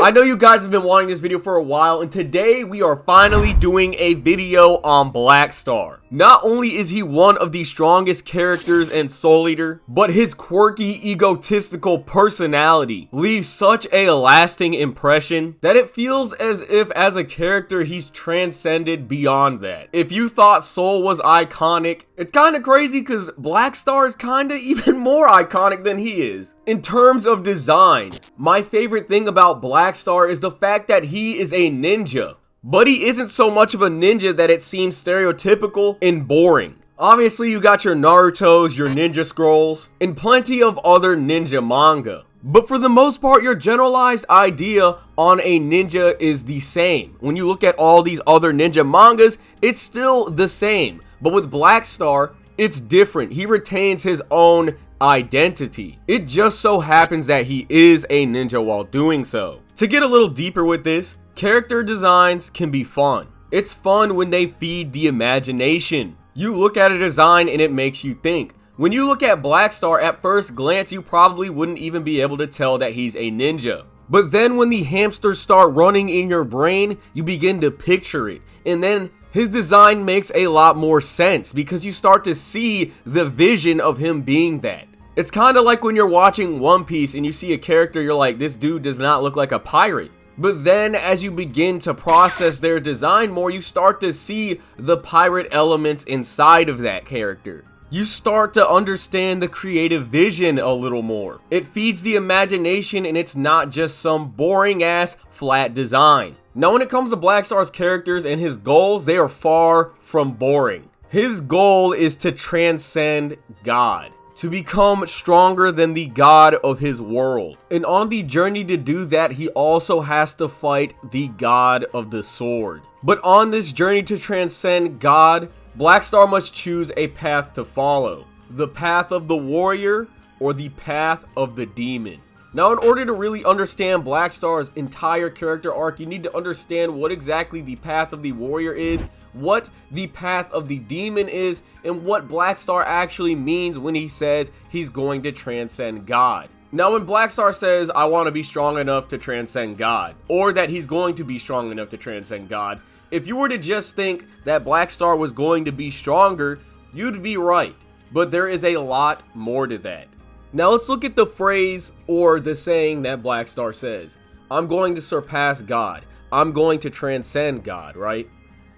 I know you guys have been wanting this video for a while, and today we are finally doing a video on Black Star. Not only is he one of the strongest characters in Soul Eater, but his quirky, egotistical personality leaves such a lasting impression that it feels as if as a character he's transcended beyond that. If you thought Soul was iconic, it's kind of crazy because Black Star is kind of even more iconic than he is. In terms of design, my favorite thing about Black Star is the fact that he is a ninja. But he isn't so much of a ninja that it seems stereotypical and boring. Obviously, you got your Narutos, your ninja scrolls, and plenty of other ninja manga. But for the most part, your generalized idea on a ninja is the same. When you look at all these other ninja mangas, it's still the same. But with Black Star, it's different. He retains his own identity. It just so happens that he is a ninja while doing so. To get a little deeper with this, character designs can be fun. It's fun when they feed the imagination. You look at a design and it makes you think. When you look at Black Star, at first glance, you probably wouldn't even be able to tell that he's a ninja. But then when the hamsters start running in your brain, you begin to picture it. And then his design makes a lot more sense because you start to see the vision of him being that. It's kind of like when you're watching One Piece and you see a character, you're like, this dude does not look like a pirate. But then as you begin to process their design more, you start to see the pirate elements inside of that character. You start to understand the creative vision a little more. It feeds the imagination and it's not just some boring ass flat design. Now when it comes to Black Star's characters and his goals, they are far from boring. His goal is to transcend God, to become stronger than the god of his world. And on the journey to do that, he also has to fight the god of the sword. But on this journey to transcend God, Black Star must choose a path to follow. The path of the warrior or the path of the demon. Now, in order to really understand Black Star's entire character arc, you need to understand what exactly the path of the warrior is, what the path of the demon is, and what Black Star actually means when he says he's going to transcend God. Now, when Black Star says, I want to be strong enough to transcend God, or that he's going to be strong enough to transcend God, if you were to just think that Black Star was going to be stronger, you'd be right. But there is a lot more to that. Now let's look at the phrase or the saying that Black Star says. I'm going to surpass God. I'm going to transcend God, right?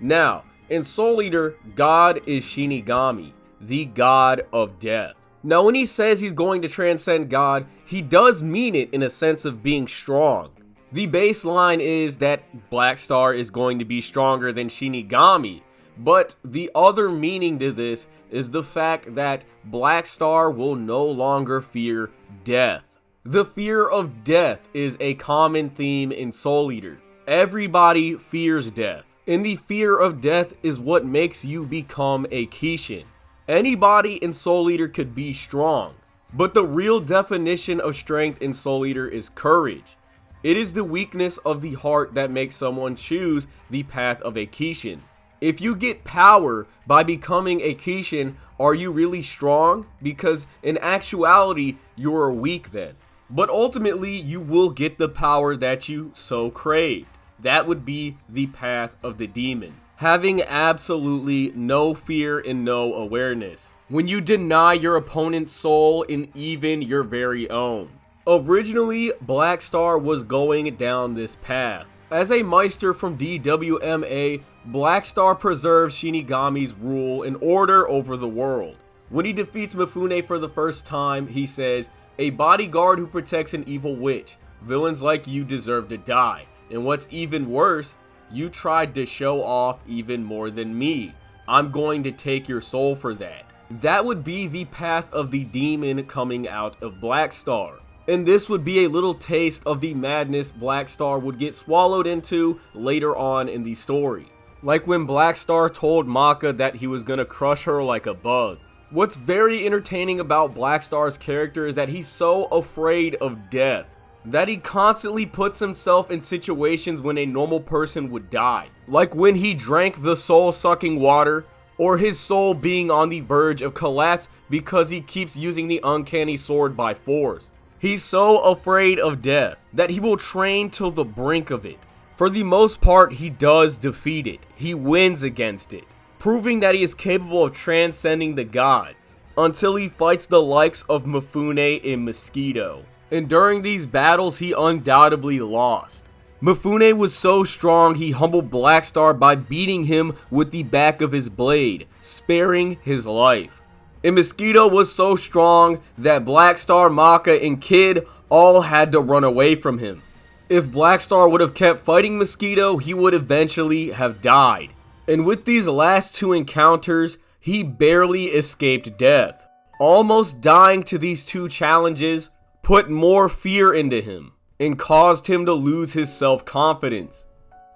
Now, in Soul Eater, God is Shinigami, the god of death. Now, when he says he's going to transcend God, he does mean it in a sense of being strong. The baseline is that Black Star is going to be stronger than Shinigami, but the other meaning to this is the fact that Black Star will no longer fear death. The fear of death is a common theme in Soul Eater. Everybody fears death. And the fear of death is what makes you become a Kishin. Anybody in Soul Eater could be strong, but the real definition of strength in Soul Eater is courage. It is the weakness of the heart that makes someone choose the path of a Kishin. If you get power by becoming a Kishin, are you really strong? Because in actuality, you are weak then. But ultimately, you will get the power that you so craved. That would be the path of the demon. Having absolutely no fear and no awareness. When you deny your opponent's soul and even your very own. Originally, Black Star was going down this path. As a Meister from DWMA, Black Star preserves Shinigami's rule and order over the world. When he defeats Mifune for the first time, he says, a bodyguard who protects an evil witch. Villains like you deserve to die. And what's even worse, you tried to show off even more than me. I'm going to take your soul for that. That would be the path of the demon coming out of Black Star. And this would be a little taste of the madness Black Star would get swallowed into later on in the story. Like when Black Star told Maka that he was gonna crush her like a bug. What's very entertaining about Black Star's character is that he's so afraid of death that he constantly puts himself in situations when a normal person would die. Like when he drank the soul-sucking water, or his soul being on the verge of collapse because he keeps using the uncanny sword by force. He's so afraid of death that he will train till the brink of it. For the most part, he does defeat it. He wins against it, proving that he is capable of transcending the gods, until he fights the likes of Mifune and Mosquito. And during these battles, he undoubtedly lost. Mifune was so strong, he humbled Blackstar by beating him with the back of his blade, sparing his life. And Mosquito was so strong that Blackstar, Maka, and Kid all had to run away from him. If Blackstar would have kept fighting Mosquito, he would eventually have died. And with these last two encounters, he barely escaped death. Almost dying to these two challenges put more fear into him and caused him to lose his self-confidence.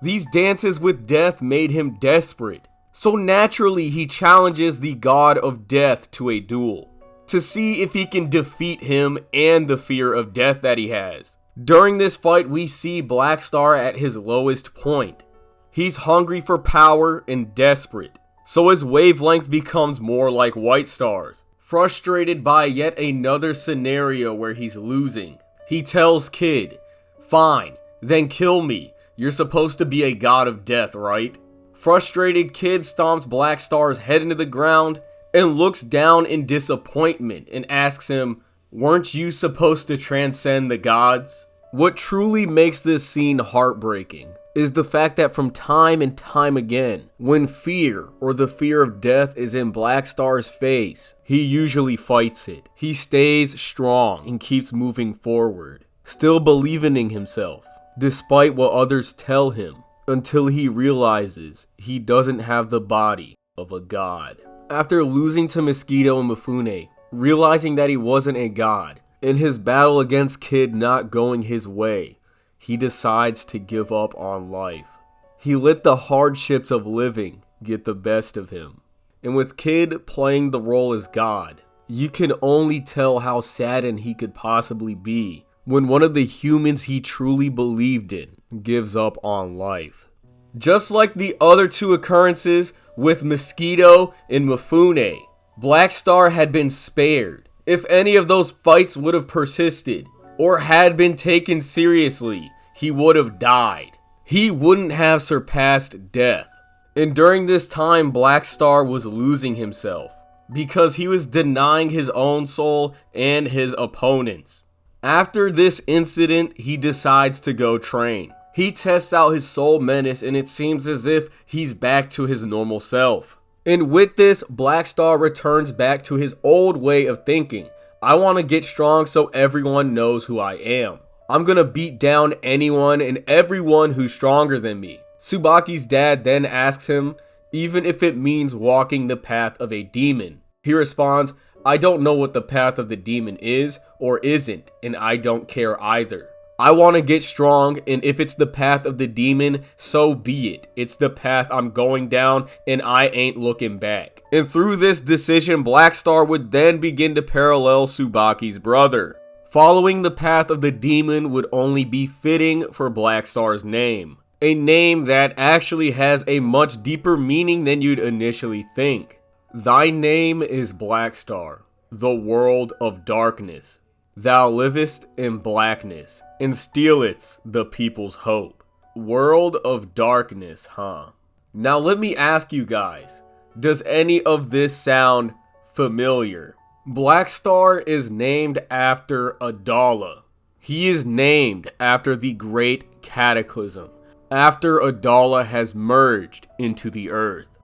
These dances with death made him desperate, so naturally he challenges the god of death to a duel, to see if he can defeat him and the fear of death that he has. During this fight, we see Blackstar at his lowest point. He's hungry for power and desperate, so his wavelength becomes more like White Star's. Frustrated by yet another scenario where he's losing, he tells Kid, "Fine, then kill me. You're supposed to be a god of death, right?" Frustrated, Kid stomps Blackstar's head into the ground and looks down in disappointment and asks him, "Weren't you supposed to transcend the gods?" What truly makes this scene heartbreaking is the fact that from time and time again, when fear or the fear of death is in Blackstar's face, he usually fights it. He stays strong and keeps moving forward, still believing in himself, despite what others tell him, until he realizes he doesn't have the body of a god. After losing to Mosquito and Mifune, realizing that he wasn't a god, and his battle against Kid not going his way, he decides to give up on life. He let the hardships of living get the best of him. And with Kid playing the role as God, you can only tell how saddened he could possibly be when one of the humans he truly believed in gives up on life. Just like the other two occurrences with Mosquito and Mifune, Blackstar had been spared. If any of those fights would have persisted or had been taken seriously, he would have died. He wouldn't have surpassed death. And during this time, Blackstar was losing himself because he was denying his own soul and his opponent's. After this incident, he decides to go train. He tests out his soul menace and it seems as if he's back to his normal self. And with this, Blackstar returns back to his old way of thinking. I want to get strong so everyone knows who I am. I'm gonna beat down anyone and everyone who's stronger than me. Tsubaki's dad then asks him, even if it means walking the path of a demon. He responds, "I don't know what the path of the demon is or isn't, and I don't care either. I want to get strong, and if it's the path of the demon, so be it. It's the path I'm going down, and I ain't looking back." And through this decision, Blackstar would then begin to parallel Tsubaki's brother. Following the path of the demon would only be fitting for Blackstar's name. A name that actually has a much deeper meaning than you'd initially think. Thy name is Blackstar, the world of darkness. Thou livest in blackness, and stealest the people's hope. World of darkness, huh? Now let me ask you guys, does any of this sound familiar? Blackstar is named after Adala. He is named after the Great Cataclysm, after Adala has merged into the earth.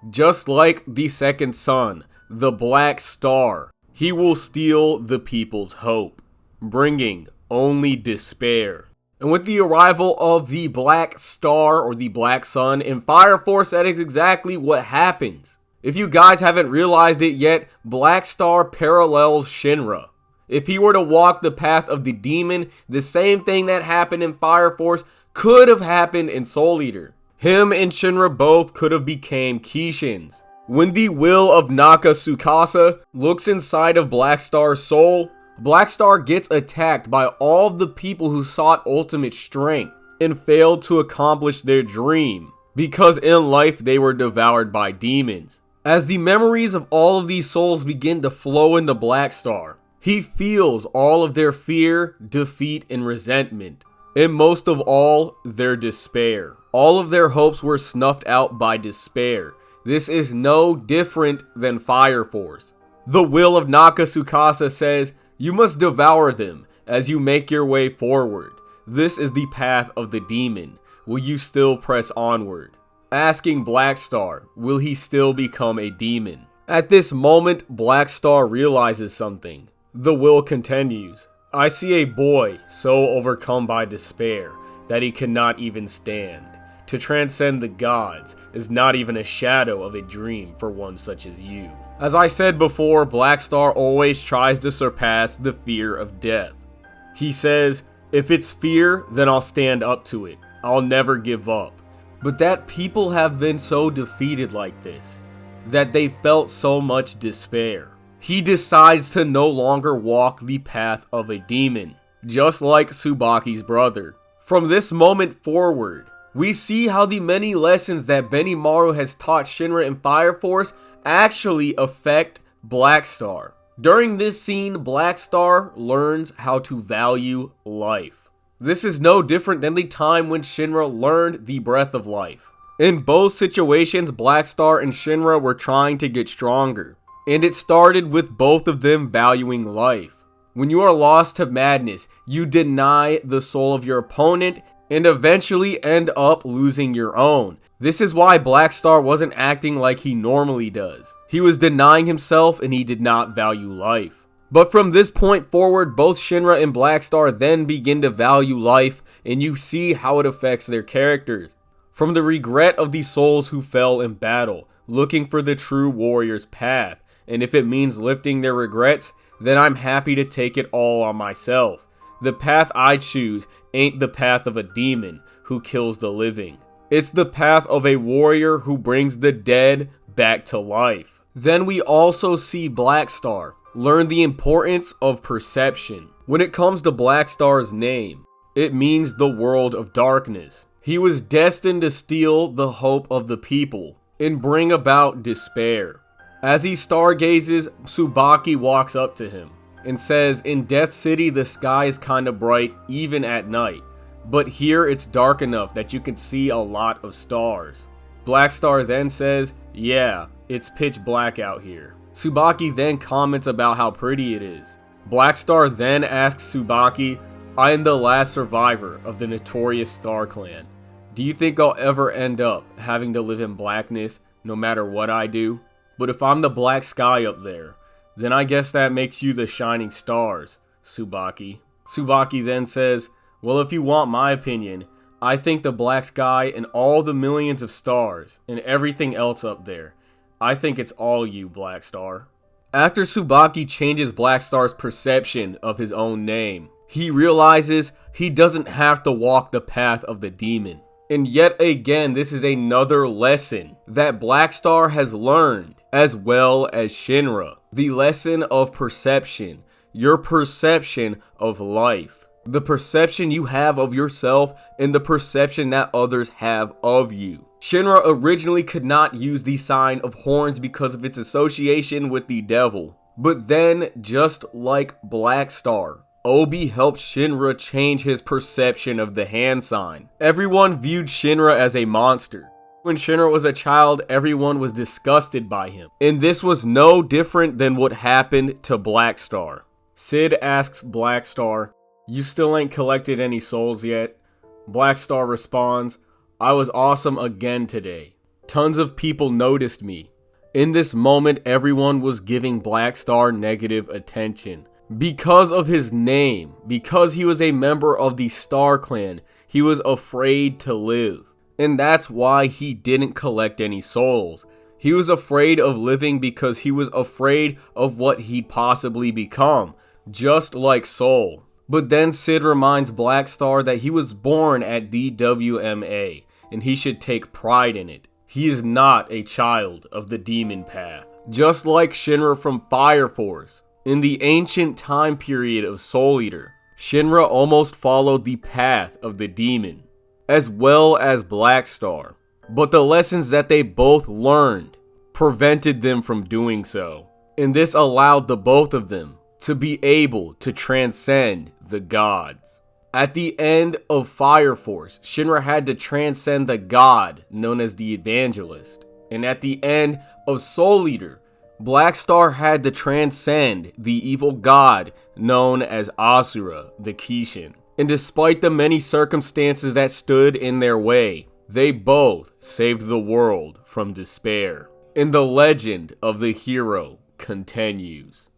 Just like the second son, the Black Star, he will steal the people's hope, bringing only despair. And with the arrival of the Black Star or the Black Sun in Fire Force, that is exactly what happens. If you guys haven't realized it yet, Black Star parallels Shinra. If he were to walk the path of the demon, the same thing that happened in Fire Force could have happened in Soul Eater. Him and Shinra both could have became Kishins. When the will of Naka Tsukasa looks inside of Blackstar's soul, Blackstar gets attacked by all of the people who sought ultimate strength and failed to accomplish their dream because in life they were devoured by demons. As the memories of all of these souls begin to flow into Blackstar, He feels all of their fear, defeat, and resentment. And most of all, their despair. All of their hopes were snuffed out by despair. This is no different than Fire Force. The will of Naka Tsukasa says, you must devour them as you make your way forward. This is the path of the demon. Will you still press onward? Asking Black Star, will he still become a demon? At this moment, Black Star realizes something. The will continues. I see a boy so overcome by despair that he cannot even stand. To transcend the gods is not even a shadow of a dream for one such as you. As I said before, Black Star always tries to surpass the fear of death. He says, if it's fear, then I'll stand up to it. I'll never give up. But that people have been so defeated like this, that they felt so much despair. He decides to no longer walk the path of a demon, just like Tsubaki's brother. From this moment forward, we see how the many lessons that Benimaru has taught Shinra and Fire Force actually affect Black Star. During this scene, Black Star learns how to value life. This is no different than the time when Shinra learned the breath of life. In both situations, Black Star and Shinra were trying to get stronger. And it started with both of them valuing life. When you are lost to madness, you deny the soul of your opponent and eventually end up losing your own. This is why Black Star wasn't acting like he normally does. He was denying himself and he did not value life. But from this point forward, both Shinra and Black Star then begin to value life, and you see how it affects their characters. From the regret of the souls who fell in battle, looking for the true warrior's path. And if it means lifting their regrets, then I'm happy to take it all on myself. The path I choose ain't the path of a demon who kills the living. It's the path of a warrior who brings the dead back to life. Then we also see Black Star learn the importance of perception. When it comes to Black Star's name, it means the world of darkness. He was destined to steal the hope of the people and bring about despair. As he stargazes, Tsubaki walks up to him and says, in Death City the sky is kinda bright even at night, but here it's dark enough that you can see a lot of stars. Black Star then says, yeah, it's pitch black out here. Tsubaki then comments about how pretty it is. Black Star then asks Tsubaki, I am the last survivor of the notorious Star Clan. Do you think I'll ever end up having to live in blackness no matter what I do? But if I'm the black sky up there, then I guess that makes you the shining stars, Tsubaki. Tsubaki then says, well, if you want my opinion, I think the black sky and all the millions of stars and everything else up there, I think it's all you, Black Star. After Tsubaki changes Black Star's perception of his own name, he realizes he doesn't have to walk the path of the demon. And yet again, this is another lesson that Black Star has learned, as well as Shinra. The lesson of perception. Your perception of life. The perception you have of yourself and the perception that others have of you. Shinra originally could not use the sign of horns because of its association with the devil. But then, just like Black Star, Obi helped Shinra change his perception of the hand sign. Everyone viewed Shinra as a monster. When Shinra was a child, everyone was disgusted by him. And this was no different than what happened to Black Star. Sid asks Black Star, you still ain't collected any souls yet? Black Star responds, I was awesome again today. Tons of people noticed me. In this moment, everyone was giving Black Star negative attention. Because of his name, because he was a member of the Star Clan, he was afraid to live. And that's why he didn't collect any souls. He was afraid of living because he was afraid of what he'd possibly become, just like Soul. But then Sid reminds Black Star that he was born at DWMA, and he should take pride in it. He is not a child of the demon path. Just like Shinra from Fire Force. In the ancient time period of Soul Eater, Shinra almost followed the path of the demon, as well as Black Star. But the lessons that they both learned prevented them from doing so. And this allowed the both of them to be able to transcend the gods. At the end of Fire Force, Shinra had to transcend the god known as the Evangelist. And at the end of Soul Eater, Black Star had to transcend the evil god known as Asura, the Kishin. And despite the many circumstances that stood in their way, they both saved the world from despair. And the legend of the hero continues.